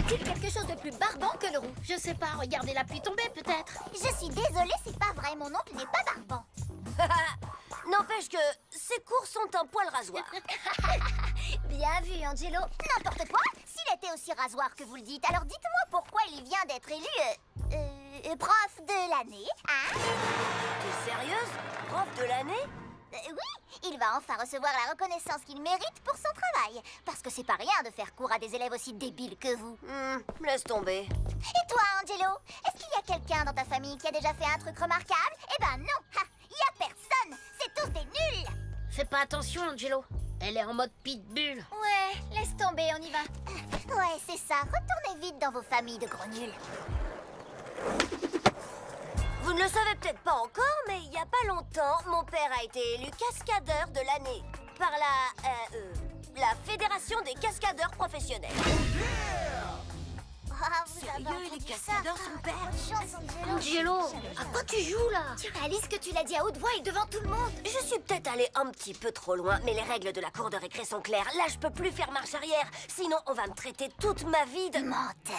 Y a-t-il quelque chose de plus barbant que le roux? Je sais pas, regardez la pluie tomber peut-être. Je suis désolée, c'est pas vrai, mon oncle n'est pas barbant. N'empêche que ses cours sont un poil rasoir. Bien vu, Angelo. N'importe quoi. S'il était aussi rasoir que vous le dites, alors dites-moi pourquoi il vient d'être élu prof de l'année, hein? T'es sérieuse? Prof de l'année? Oui, il va enfin recevoir la reconnaissance qu'il mérite pour son travail. Parce que c'est pas rien de faire cours à des élèves aussi débiles que vous. Laisse tomber. Et toi, Angelo? Est-ce qu'il y a quelqu'un dans ta famille qui a déjà fait un truc remarquable? Eh ben non, il y a personne. C'est tous des nuls. Fais pas attention, Angelo. Elle est en mode pitbull. Ouais, laisse tomber, on y va. Ouais, c'est ça. Retournez vite dans vos familles de gros nuls. Vous ne le savez peut-être pas encore, mais il y a pas longtemps, mon père a été élu cascadeur de l'année par la Fédération des cascadeurs professionnels. Vous avez Sérieux, entendu les ça? cascadeurs sont pères? Bonne chance, Angelo. Angelo, à quoi tu joues là? Tu réalises que tu l'as dit à haute voix et devant tout le monde? Je suis peut-être allée un petit peu trop loin, mais les règles de la cour de récré sont claires. Là, je peux plus faire marche arrière, sinon on va me traiter toute ma vie de... Menteur.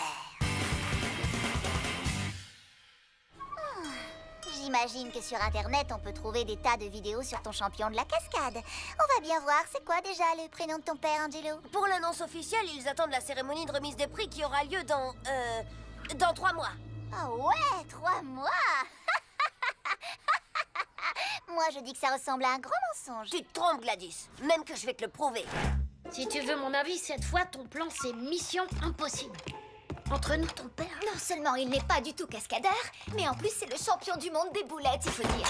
J'imagine que sur Internet, on peut trouver des tas de vidéos sur ton champion de la cascade. On va bien voir, c'est quoi déjà le prénom de ton père, Angelo? Pour l'annonce officielle, ils attendent la cérémonie de remise des prix qui aura lieu dans 3 mois. Ah ouais, 3 mois. Moi, je dis que ça ressemble à un gros mensonge. Tu te trompes, Gladys. Même que je vais te le prouver. Si tu veux mon avis, cette fois, ton plan, c'est mission impossible. Entre nous, ton père... Non seulement il n'est pas du tout cascadeur, mais en plus c'est le champion du monde des boulettes, il faut dire.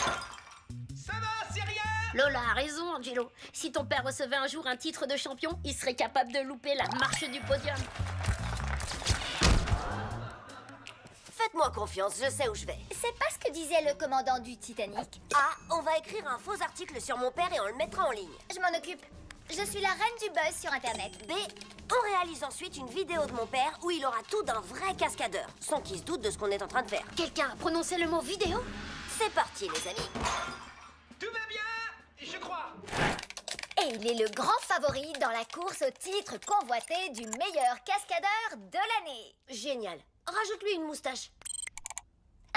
Ça va, c'est rien! Lola a raison, Angelo. Si ton père recevait un jour un titre de champion, il serait capable de louper la marche du podium. Faites-moi confiance, je sais où je vais. C'est pas ce que disait le commandant du Titanic. A, on va écrire un faux article sur mon père et on le mettra en ligne. Je m'en occupe. Je suis la reine du buzz sur Internet. B, on réalise ensuite une vidéo de mon père où il aura tout d'un vrai cascadeur, sans qu'il se doute de ce qu'on est en train de faire. Quelqu'un a prononcé le mot vidéo? C'est parti, les amis. Tout va bien, je crois. Et il est le grand favori dans la course au titre convoité du meilleur cascadeur de l'année. Génial. Rajoute-lui une moustache.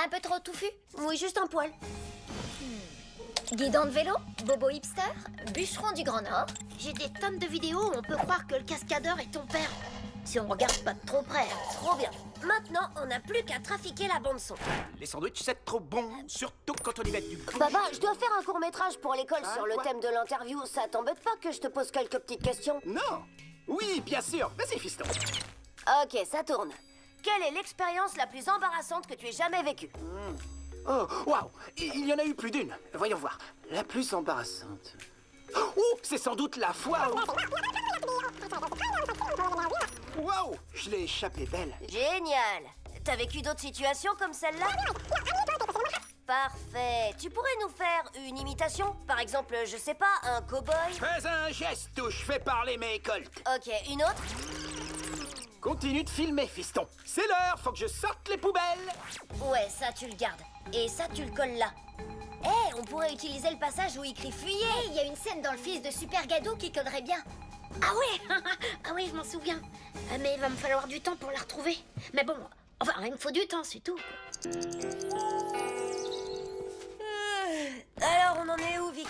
Un peu trop touffu? Oui, juste un poil. Guidon de vélo? Bobo hipster? Bûcheron du Grand Nord? J'ai des tonnes de vidéos où on peut croire que le cascadeur est ton père. Si on regarde pas de trop près. Trop bien. Maintenant, on n'a plus qu'à trafiquer la bande-son. Les sandwichs, c'est trop bon, surtout quand on y met du bon. Papa, je dois faire un court-métrage pour l'école sur le quoi? thème de l'interview. Ça t'embête pas que je te pose quelques petites questions? Non! Oui, bien sûr, vas-y, fiston. Ok, ça tourne. Quelle est l'expérience la plus embarrassante que tu aies jamais vécue? Oh, waouh! Il y en a eu plus d'une. Voyons voir. La plus embarrassante. Oh, c'est sans doute la fois où... Waouh! Je l'ai échappé belle. Génial. T'as vécu d'autres situations comme celle-là? Parfait. Tu pourrais nous faire une imitation? Par exemple, je sais pas, un cow-boy? Fais un geste où je fais parler mes colts. Ok, une autre? Continue de filmer, fiston. C'est l'heure, faut que je sorte les poubelles. Ouais, ça tu le gardes. Et ça tu le colles là. Eh, on pourrait utiliser le passage où il crie fuyez. Et il y a une scène dans le fils de Super Gadou qui collerait bien. Ah ouais. Ah oui, je m'en souviens. Mais il va me falloir du temps pour la retrouver. Mais bon, enfin, il me faut du temps, c'est tout. Alors, on en est où, Vic?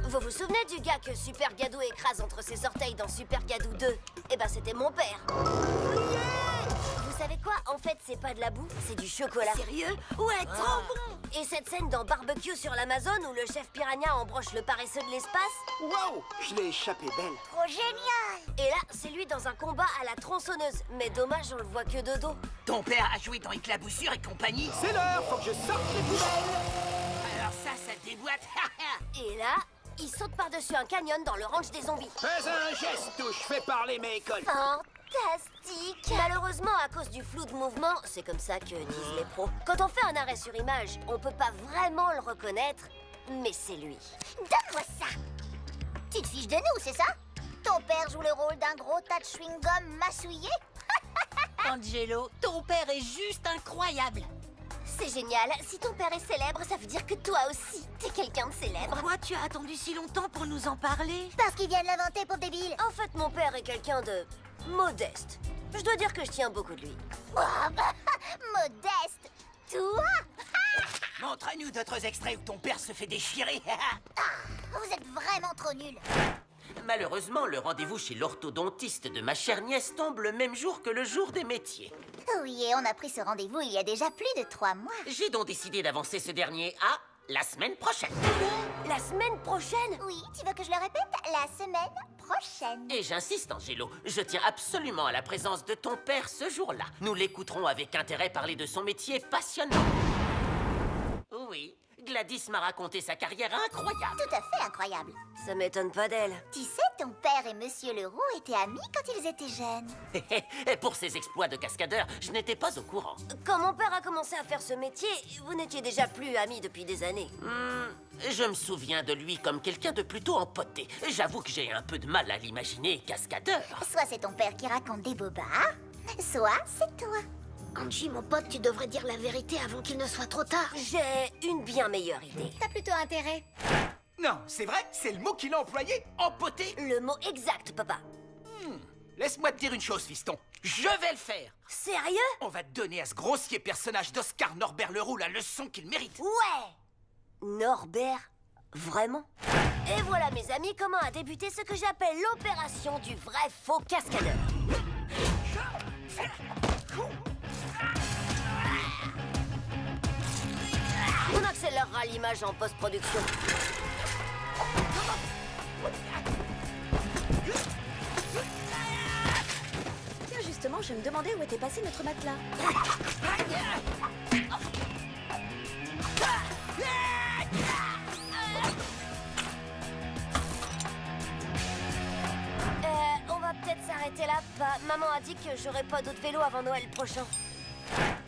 Vous vous souvenez du gars que Super Gadou écrase entre ses orteils dans Super Gadou 2? Eh ben, c'était mon père. Vous savez quoi? En fait, c'est pas de la boue, c'est du chocolat. Sérieux? Ouais, trop bon! Et cette scène dans Barbecue sur l'Amazon où le chef piranha embroche le paresseux de l'espace? Waouh! Je l'ai échappé belle. Trop génial. Et là, c'est lui dans un combat à la tronçonneuse. Mais dommage, on le voit que de dos. Ton père a joué dans Éclaboussure et compagnie. C'est l'heure, faut que je sorte les poubelles. Alors ça déboîte. Et là, il saute par-dessus un canyon dans le ranch des zombies. Fais un geste où je fais parler mes colts. Fantastique! Malheureusement, à cause du flou de mouvement, c'est comme ça que disent les pros. Quand on fait un arrêt sur image, on peut pas vraiment le reconnaître, mais c'est lui. Donne-moi ça. Tu te fiches de nous, c'est ça? Ton père joue le rôle d'un gros tas de chewing-gum massouillé? Angelo, ton père est juste incroyable. C'est génial. Si ton père est célèbre, ça veut dire que toi aussi, t'es quelqu'un de célèbre. Pourquoi tu as attendu si longtemps pour nous en parler? Parce qu'il vient de l'inventer, pauvre débile. En fait, mon père est quelqu'un de modeste. Je dois dire que je tiens beaucoup de lui. Modeste, toi? Montre-nous d'autres extraits où ton père se fait déchirer. Vous êtes vraiment trop nuls. Malheureusement, le rendez-vous chez l'orthodontiste de ma chère nièce tombe le même jour que le jour des métiers. Oui, et on a pris ce rendez-vous il y a déjà plus de 3 mois. J'ai donc décidé d'avancer ce dernier à la semaine prochaine. La semaine prochaine? Oui, tu veux que je le répète? La semaine prochaine. Et j'insiste, Angelo, je tiens absolument à la présence de ton père ce jour-là. Nous l'écouterons avec intérêt parler de son métier passionnant. Oui, Gladys m'a raconté sa carrière incroyable. Tout à fait incroyable. Ça m'étonne pas d'elle. Tu sais, ton père et Monsieur Leroux étaient amis quand ils étaient jeunes. Et pour ses exploits de cascadeur, je n'étais pas au courant. Quand mon père a commencé à faire ce métier, vous n'étiez déjà plus amis depuis des années. Je me souviens de lui comme quelqu'un de plutôt empoté. J'avoue que j'ai un peu de mal à l'imaginer cascadeur. Soit c'est ton père qui raconte des bobards, soit c'est toi. Angie, mon pote, tu devrais dire la vérité avant qu'il ne soit trop tard. J'ai une bien meilleure idée. T'as plutôt intérêt. Non, c'est vrai, c'est le mot qu'il a employé, empoté. Le mot exact, papa. Laisse-moi te dire une chose, fiston. Je vais le faire. Sérieux? On va donner à ce grossier personnage d'Oscar Norbert Leroux la leçon qu'il mérite. Ouais! Norbert? Vraiment? Et voilà, mes amis, comment a débuté ce que j'appelle l'opération du vrai faux cascadeur. On accélérera l'image en post-production. Tiens, justement, je me demandais où était passé notre matelas. On va peut-être s'arrêter là. Maman a dit que j'aurais pas d'autre vélo avant Noël prochain.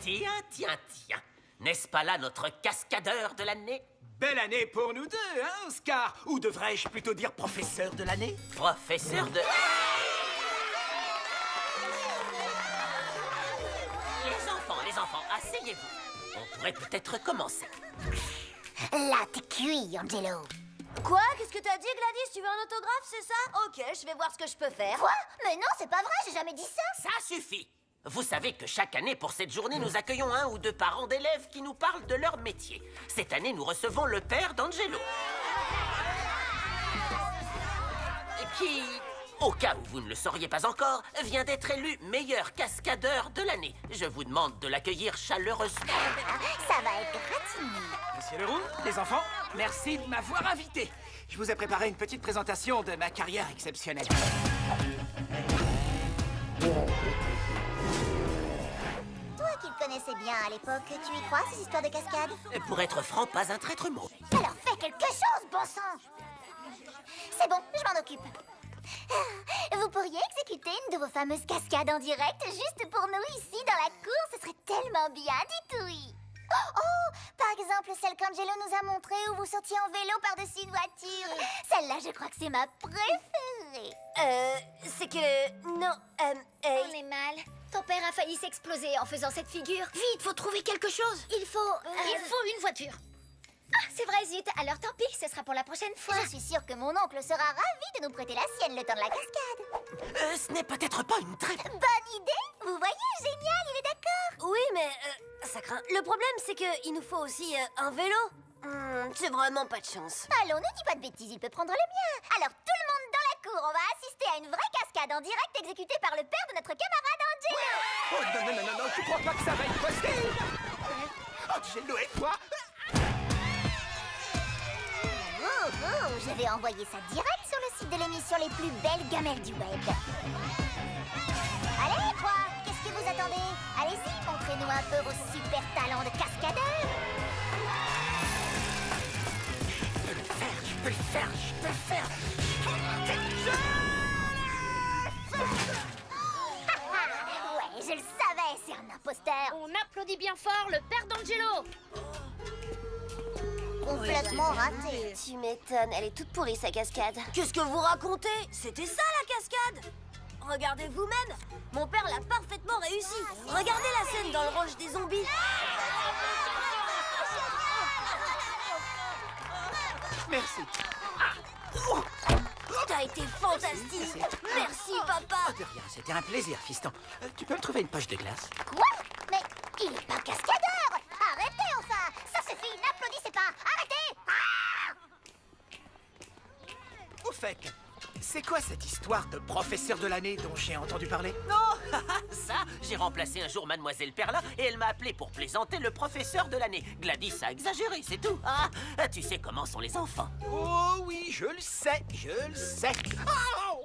Tiens, tiens, tiens. N'est-ce pas là notre cascadeur de l'année? Belle année pour nous deux, hein, Oscar? Ou devrais-je plutôt dire professeur de l'année? Professeur de... Les enfants, asseyez-vous. On pourrait peut-être commencer. Là, t'es cuit, Angelo. Quoi? Qu'est-ce que t'as dit, Gladys? Tu veux un autographe, c'est ça? Ok, je vais voir ce que je peux faire. Quoi? Mais non, c'est pas vrai, j'ai jamais dit ça. Ça suffit. Vous savez que chaque année, pour cette journée, nous accueillons 1 ou 2 parents d'élèves qui nous parlent de leur métier. Cette année, nous recevons le père d'Angelo. Qui, au cas où vous ne le sauriez pas encore, vient d'être élu meilleur cascadeur de l'année. Je vous demande de l'accueillir chaleureusement. Ça va être gratiné. Monsieur Leroux, les enfants, merci de m'avoir invité. Je vous ai préparé une petite présentation de ma carrière exceptionnelle. Toi qui le connaissais bien à l'époque, tu y crois, ces histoires de cascade? Pour être franc, pas un traître mot. Alors fais quelque chose, bon sang! C'est bon, je m'en occupe. Vous pourriez exécuter une de vos fameuses cascades en direct juste pour nous ici dans la cour, ce serait tellement bien, dites oui. Oh, par exemple celle qu'Angelo nous a montrée où vous sautiez en vélo par-dessus une voiture. Celle-là, je crois que c'est ma préférée. C'est que... Non, On est mal. Ton père a failli s'exploser en faisant cette figure. Vite, faut trouver quelque chose. Il faut... Il faut une voiture. Ah, c'est vrai, zut. Alors tant pis, ce sera pour la prochaine fois. Je suis sûre que mon oncle sera ravi de nous prêter la sienne le temps de la cascade. Ce n'est peut-être pas une très... Bonne idée! Vous voyez, génial, il est d'accord. oui, mais ça craint. Le problème, c'est qu'il nous faut aussi un vélo. C'est vraiment pas de chance. Allons, ne dis pas de bêtises, il peut prendre le mien. Alors tout le monde dans la cour, on va assister à une vraie cascade en direct exécutée par le père de notre camarade Angelo. Oh non, tu crois pas que ça va être possible? Angelo et toi? Je vais envoyer ça direct sur le site de l'émission Les plus belles gamelles du web. Allez, quoi? Qu'est-ce que vous attendez? Allez-y, montrez-nous un peu vos super talents de cascadeur. Je peux le faire. Ouais, je le savais, c'est un imposteur. On applaudit bien fort le père d'Angelo. Complètement raté. Tu m'étonnes, elle est toute pourrie sa cascade. Qu'est-ce que vous racontez? C'était ça la cascade? Regardez vous-même, mon père l'a parfaitement réussi. Regardez la scène dans le ranch des zombies. Merci. T'as été fantastique. Merci, papa. De rien, c'était un plaisir, fiston. Tu peux me trouver une poche de glace? Quoi? Mais il est pas cascadeur! Arrêtez enfin! Ça suffit, n'applaudissez pas! Arrêtez! Au fait, c'est quoi cette histoire de professeur de l'année dont j'ai entendu parler? Non, ça, j'ai remplacé un jour Mademoiselle Perlin et elle m'a appelé pour plaisanter le professeur de l'année. Gladys a exagéré, c'est tout. Ah, tu sais comment sont les enfants. Oh oui, je le sais, je le sais. Oh